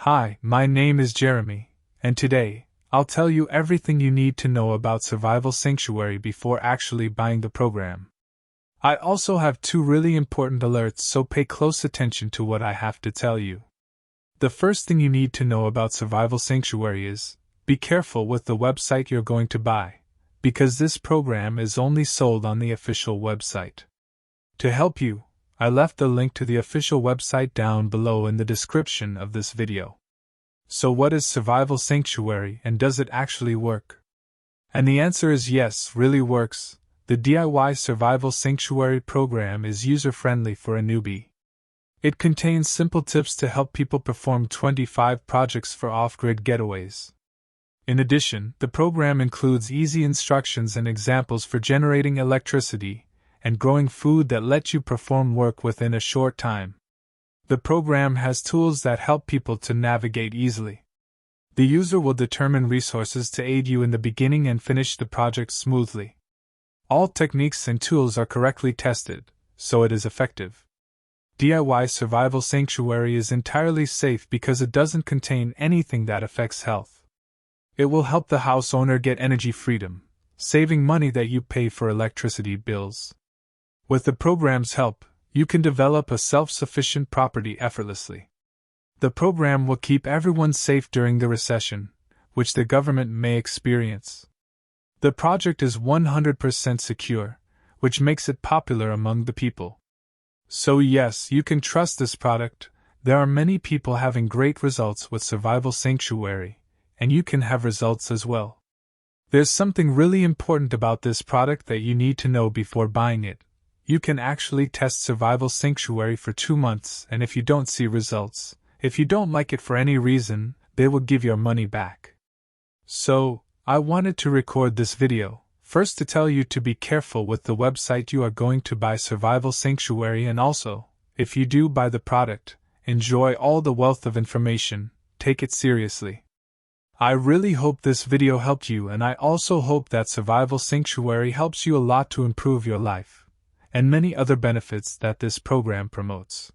Hi, my name is Jeremy, and today, I'll tell you everything you need to know about Survival Sanctuary before actually buying the program. I also have two really important alerts, so pay close attention to what I have to tell you. The first thing you need to know about Survival Sanctuary is, be careful with the website you're going to buy, because this program is only sold on the official website. To help you, I left the link to the official website down below in the description of this video. So what is Survival Sanctuary and does it actually work? And the answer is yes, really works. The DIY Survival Sanctuary program is user-friendly for a newbie. It contains simple tips to help people perform 25 projects for off-grid getaways. In addition, the program includes easy instructions and examples for generating electricity and growing food that let you perform work within a short time. The program has tools that help people to navigate easily. The user will determine resources to aid you in the beginning and finish the project smoothly. All techniques and tools are correctly tested, so it is effective. DIY Survival Sanctuary is entirely safe because it doesn't contain anything that affects health. It will help the house owner get energy freedom, saving money that you pay for electricity bills. With the program's help, you can develop a self-sufficient property effortlessly. The program will keep everyone safe during the recession, which the government may experience. The project is 100% secure, which makes it popular among the people. So yes, you can trust this product. There are many people having great results with Survival Sanctuary, and you can have results as well. There's something really important about this product that you need to know before buying it. You can actually test Survival Sanctuary for 2 months, and if you don't see results, if you don't like it for any reason, they will give your money back. So, I wanted to record this video, first to tell you to be careful with the website you are going to buy Survival Sanctuary, and also, if you do buy the product, enjoy all the wealth of information, take it seriously. I really hope this video helped you, and I also hope that Survival Sanctuary helps you a lot to improve your life, and many other benefits that this program promotes.